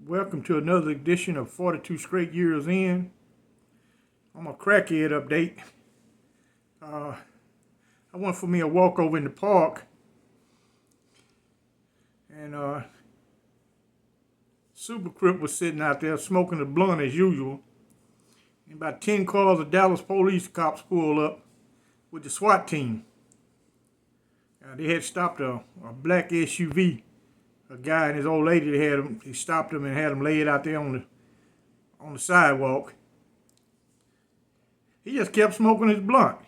Welcome to another edition of 42 Straight Years In. I'm a crackhead update. I went for me a walk over in the park, and Super Crip was sitting out there smoking a blunt as usual. And about 10 cars of Dallas police cops pulled up with the SWAT team. They had stopped a black SUV. A guy and his old lady, they stopped him and had him laid out there on the sidewalk. He just kept smoking his blunt.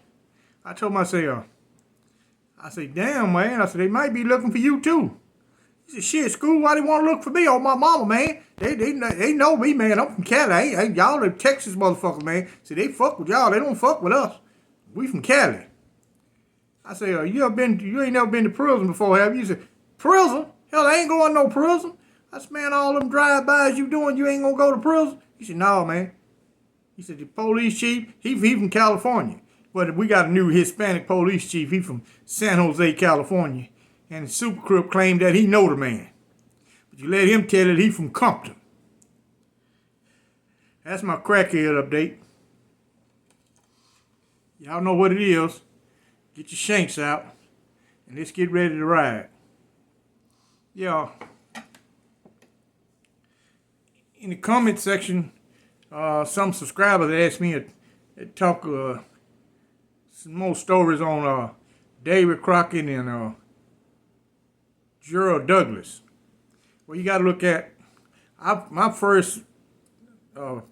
I told myself, I said, damn, man. I said, they might be looking for you, too. He said, shit, school, why they want to look for me? Oh, my mama, man. They know me, man. I'm from Cali. Y'all are Texas motherfuckers, man. See, they fuck with y'all. They don't fuck with us. We from Cali. I said, you ain't never been to prison before, have you? He said, prison? Hell, I ain't going to no prison. I said, man, all them drive-bys you doing, you ain't going to go to prison? He said, no, man. He said, the police chief, he from California. But we got a new Hispanic police chief. He from San Jose, California. And the Super Crip claimed that he know the man. But you let him tell it, he from Compton. That's my crackhead update. Y'all know what it is. Get your shanks out. And let's get ready to ride. Yeah. In the comment section, some subscribers asked me to talk some more stories on David Crockett and Gerald Douglas. Well, you got to look at my first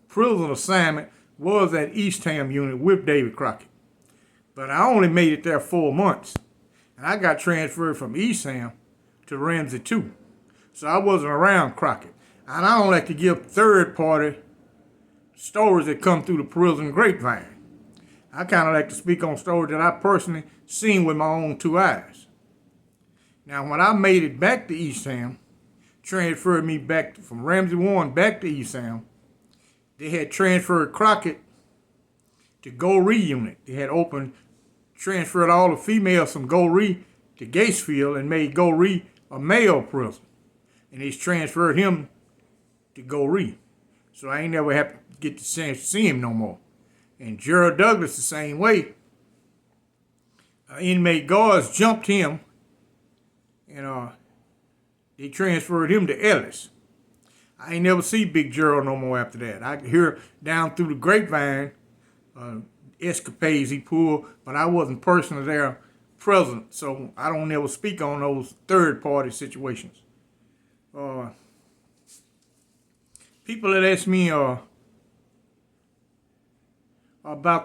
prison assignment was at Eastham unit with David Crockett, but I only made it there 4 months, and I got transferred from Eastham to Ramsey 2. So I wasn't around Crockett. And I don't like to give third-party stories that come through the prison grapevine. I kind of like to speak on stories that I personally seen with my own 2 eyes. Now, when I made it back to Eastham, transferred me back from Ramsey 1 back to Eastham, they had transferred Crockett to Goree unit. They had transferred all the females from Goree to Gatesfield and made Goree a male prison. And he's transferred him to Goree. So I ain't never have to get the chance to see him no more. And Gerald Douglas the same way. Inmate guards jumped him and they transferred him to Ellis. I ain't never see Big Gerald no more after that. I could hear down through the grapevine escapades he pulled, but I wasn't personally there present, so I don't ever speak on those third-party situations. People that ask me about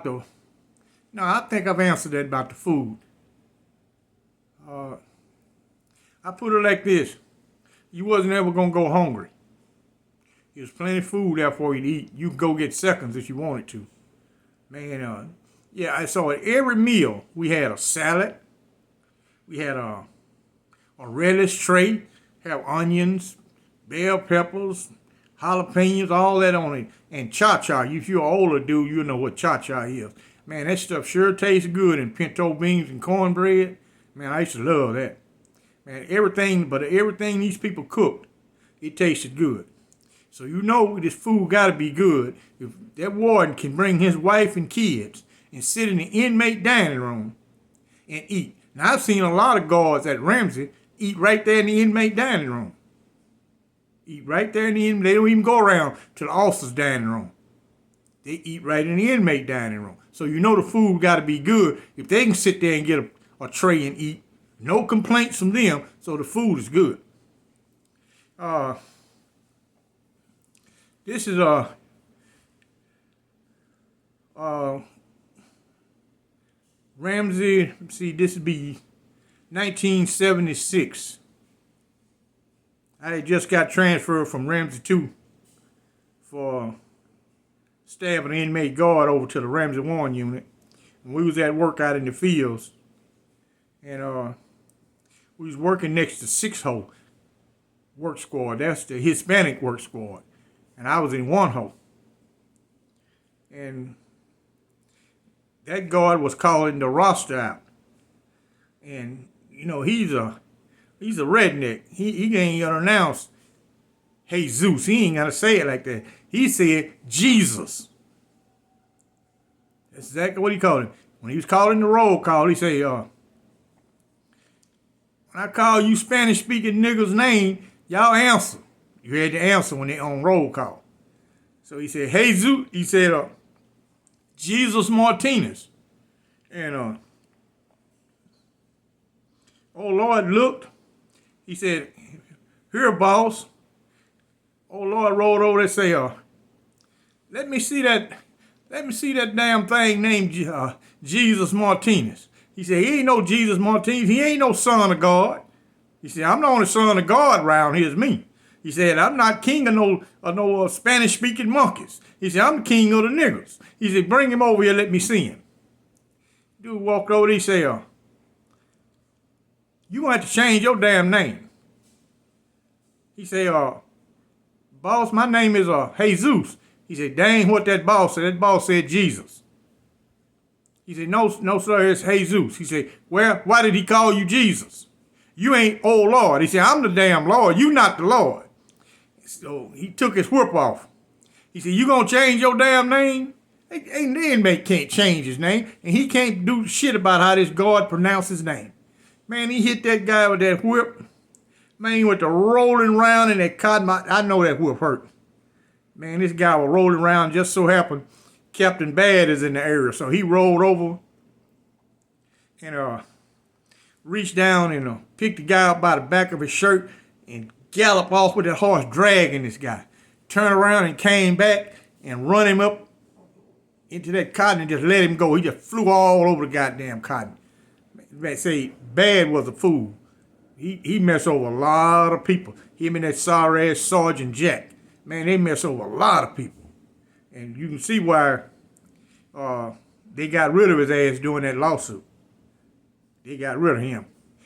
the... No, I think I've answered that about the food. I put it like this. You wasn't ever going to go hungry. There's plenty of food there for you to eat. You could go get seconds if you wanted to. Man, yeah, I saw at every meal we had a salad. We had a relish tray, have onions, bell peppers, jalapenos, all that on it. And cha-cha, if you're an older dude, you know what cha-cha is. Man, that stuff sure tastes good in pinto beans and cornbread. Man, I used to love that. Man, everything these people cooked, it tasted good. So you know this food got to be good if that warden can bring his wife and kids and sit in the inmate dining room and eat. Now, I've seen a lot of guards at Ramsey eat right there in the inmate dining room. Eat right there in the inmate. They don't even go around to the officer's dining room. They eat right in the inmate dining room. So you know the food got to be good if they can sit there and get a tray and eat. No complaints from them, so the food is good. This is Ramsey, see, this would be 1976. I had just got transferred from Ramsey 2 for stabbing an inmate guard over to the Ramsey 1 unit. And we was at work out in the fields. And we was working next to 6-hole work squad. That's the Hispanic work squad. And I was in 1-hole. And that guard was calling the roster out. And, you know, he's a redneck. He ain't gonna announce Jesus. He ain't got to say it like that. He said Jesus. That's exactly what he called him. When he was calling the roll call, he said, when I call you Spanish-speaking niggas' name, y'all answer. You had to answer when they on roll call. So he said, Jesus. He said, Jesus Martinez. And, oh, Lord looked. He said, here, boss. Oh, Lord rolled over there and say, let me see that damn thing named Jesus Martinez. He said, he ain't no Jesus Martinez. He ain't no son of God. He said, I'm the only son of God around here is me. He said, I'm not king of no Spanish-speaking monkeys. He said, I'm the king of the niggers. He said, bring him over here, let me see him. Dude walked over there, he said, you gonna have to change your damn name. He said, boss, my name is Jesus. He said, dang what that boss said. That boss said Jesus. He said, no, sir, it's Jesus. He said, well, why did he call you Jesus? You ain't old Lord. He said, I'm the damn Lord. You not the Lord. So he took his whip off. He said, you gonna change your damn name? The inmate can't change his name, and he can't do shit about how this God pronounces his name. Man, he hit that guy with that whip. Man, he went to rolling around in that cotton. I know that whip hurt. Man, this guy was rolling around. Just so happened Captain Bad is in the area. So he rolled over and reached down and picked the guy up by the back of his shirt and galloped off with that horse dragging this guy. Turned around and came back and run him up into that cotton and just let him go. He just flew all over the goddamn cotton. Man, say Bad was a fool. He messed over a lot of people. Him and that sorry ass Sergeant Jack. Man, they mess over a lot of people. And you can see why they got rid of his ass during that lawsuit. They got rid of him.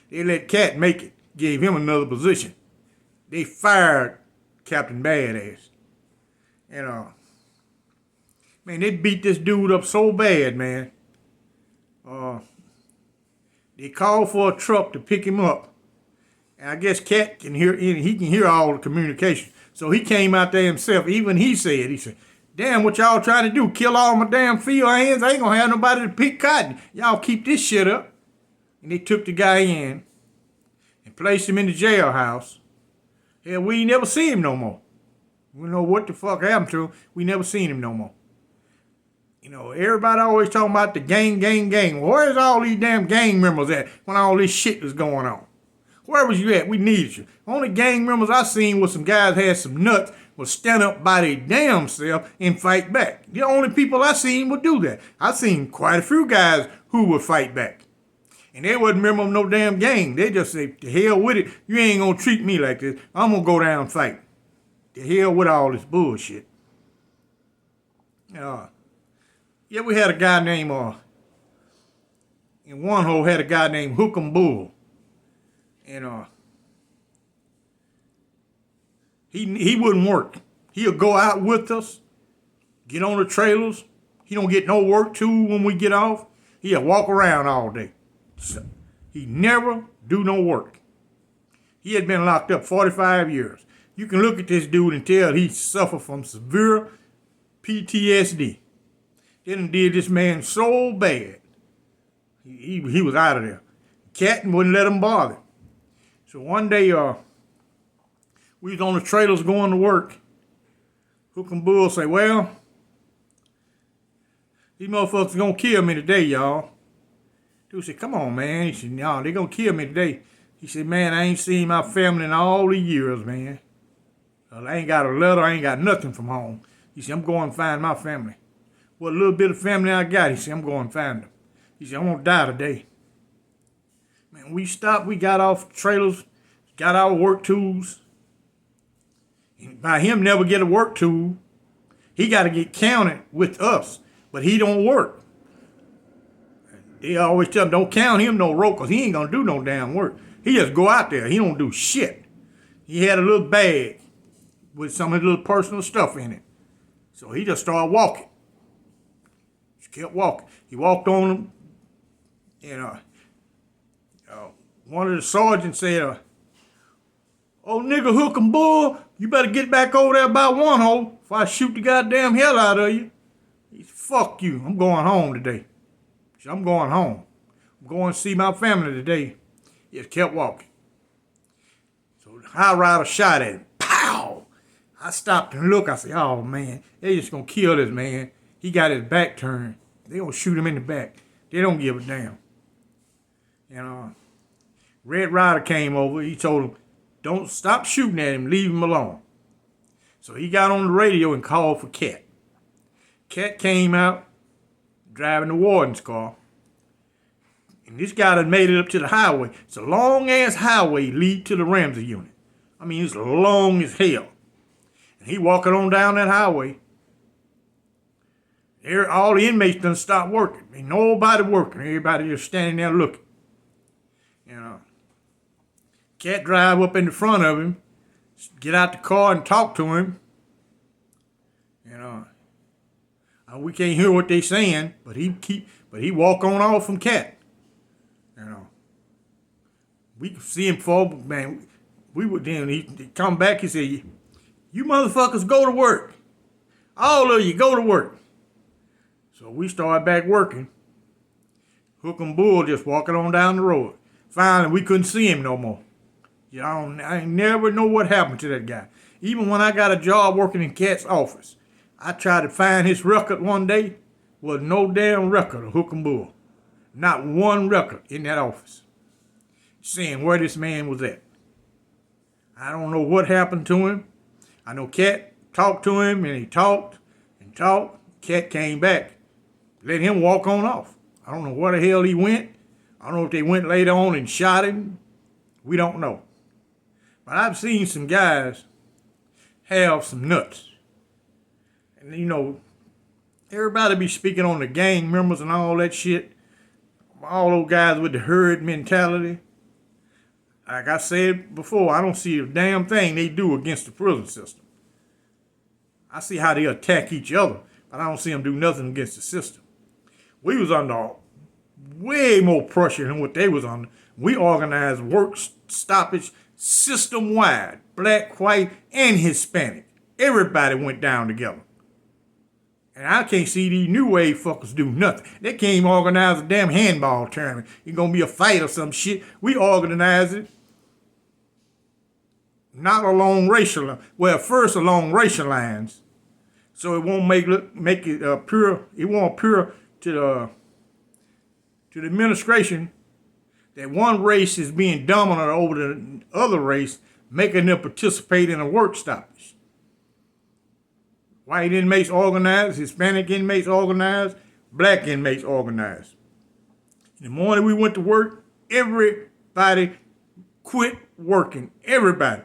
They let Cat make it, gave him another position. They fired Captain Badass. And, man, they beat this dude up so bad, man. They called for a truck to pick him up. And I guess Cat can hear, he can hear all the communication. So he came out there himself. Even he said, damn, what y'all trying to do? Kill all my damn field hands? I ain't gonna have nobody to pick cotton. Y'all keep this shit up. And they took the guy in and placed him in the jailhouse. Hell, we ain't never seen him no more. We don't know what the fuck happened to him. We never seen him no more. You know, everybody always talking about the gang. Well, where's all these damn gang members at when all this shit was going on? Where was you at? We needed you. Only gang members I seen was some guys had some nuts, would stand up by their damn self and fight back. The only people I seen would do that. I seen quite a few guys who would fight back. And they wasn't member of no damn gang. They just say, the hell with it. You ain't gonna treat me like this. I'm gonna go down and fight. The hell with all this bullshit. Yeah, we had a guy named, in one hole had a guy named Hookem Bull. And he wouldn't work. He'll go out with us, get on the trailers. He don't get no work too when we get off. He'll walk around all day. So he never do no work. He had been locked up 45 years. You can look at this dude and tell he suffered from severe PTSD. They done did this man so bad. He was out of there. Cat wouldn't let him bother. So one day, we was on the trailers going to work. Hookem Bull say, well, these motherfuckers gonna kill me today, y'all. Dude said, come on, man. He said, no, they gonna kill me today. He said, man, I ain't seen my family in all the years, man. I ain't got a letter, I ain't got nothing from home. He said, I'm going to find my family. What little bit of family I got, he said, I'm going to find them. He said, I'm gonna die today. Man, we stopped, we got off trailers, got our work tools. And by him never get a work tool, he got to get counted with us, but he don't work. They always tell him, don't count him no rope, because he ain't going to do no damn work. He just go out there. He don't do shit. He had a little bag with some of his little personal stuff in it. So he just started walking. Just kept walking. He walked on them, and one of the sergeants said, oh, nigga Hookem Bull, You better get back over there by one hole if I shoot the goddamn hell out of you. He said, fuck you. I'm going home today. So I'm going home. I'm going to see my family today. He just kept walking. So the high rider shot at him. Pow! I stopped and looked. I said, oh, man, they just going to kill this man. He got his back turned. They going to shoot him in the back. They don't give a damn. Red Rider came over. He told him, don't stop shooting at him. Leave him alone. So he got on the radio and called for Cat. Cat came out driving the warden's car. And this guy done made it up to the highway. It's a long-ass highway lead to the Ramsey unit. I mean, it's long as hell. And he walking on down that highway. There, all the inmates done stopped working. Ain't nobody working. Everybody just standing there looking. Cat drive up in the front of him, get out the car and talk to him. We can't hear what they saying, but he walk on off from Cat. We could see him fall, man. We would then he come back. He said, "You motherfuckers go to work. All of you go to work." So we started back working. Hookem Bull just walking on down the road. Finally, we couldn't see him no more. I never know what happened to that guy. Even when I got a job working in Cat's office, I tried to find his record one day. Was no damn record of Hookem Bull. Not one record in that office saying where this man was at. I don't know what happened to him. I know Cat talked to him, and he talked and talked. Cat came back. Let him walk on off. I don't know where the hell he went. I don't know if they went later on and shot him. We don't know. But I've seen some guys have some nuts. And everybody be speaking on the gang members and all that shit. All those guys with the herd mentality. Like I said before, I don't see a damn thing they do against the prison system. I see how they attack each other, but I don't see them do nothing against the system. We was under way more pressure than what they was under. We organized work stoppage system-wide, black, white, and Hispanic. Everybody went down together. And I can't see these new wave fuckers do nothing. They can't even organize a damn handball tournament. It's going to be a fight or some shit. We organized it. Not along racial lines. Well, first along racial lines. So it won't make it pure. It won't appear to the administration that one race is being dominant over the other race, making them participate in a work stoppage. White inmates organized, Hispanic inmates organized, black inmates organized. In the morning we went to work, everybody quit working. Everybody.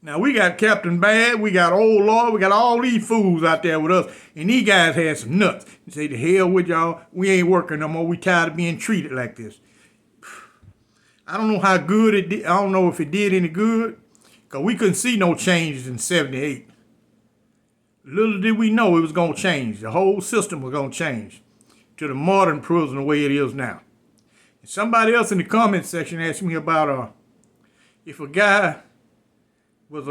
Now we got Captain Bad, we got Old Lord, we got all these fools out there with us, and these guys had some nuts. They say, the hell with y'all, we ain't working no more, we tired of being treated like this. I don't know how good it did, I don't know if it did any good, because we couldn't see no changes in 78. Little did we know it was going to change. The whole system was going to change to the modern prison the way it is now. And somebody else in the comment section asked me about if a guy was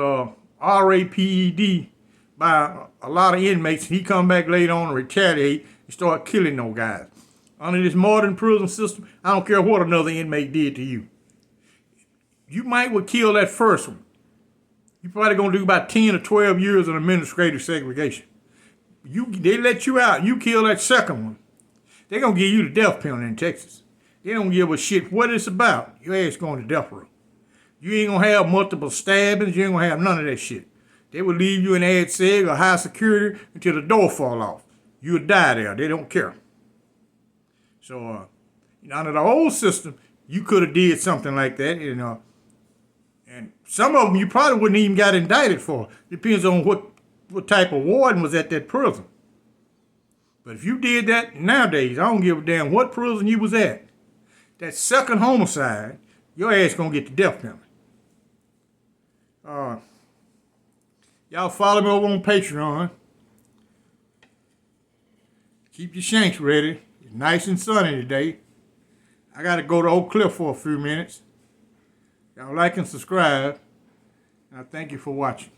RAPED by a lot of inmates, he come back later on and retaliate and start killing those guys. Under this modern prison system, I don't care what another inmate did to you. You might would kill that first one. You're probably going to do about 10 or 12 years of administrative segregation. They let you out. You kill that second one. They're going to give you the death penalty in Texas. They don't give a shit what it's about. Your ass going to death row. You ain't going to have multiple stabbings. You ain't going to have none of that shit. They will leave you in ad seg or high security until the door fall off. You'll die there. They don't care. So, under the old system, you could have did something like that, and some of them you probably wouldn't even got indicted for. Depends on what type of warden was at that prison. But if you did that nowadays, I don't give a damn what prison you was at. That second homicide, your ass gonna get the death penalty. Y'all follow me over on Patreon. Keep your shanks ready. It's nice and sunny today. I gotta go to Oak Cliff for a few minutes. Y'all like and subscribe. I thank you for watching.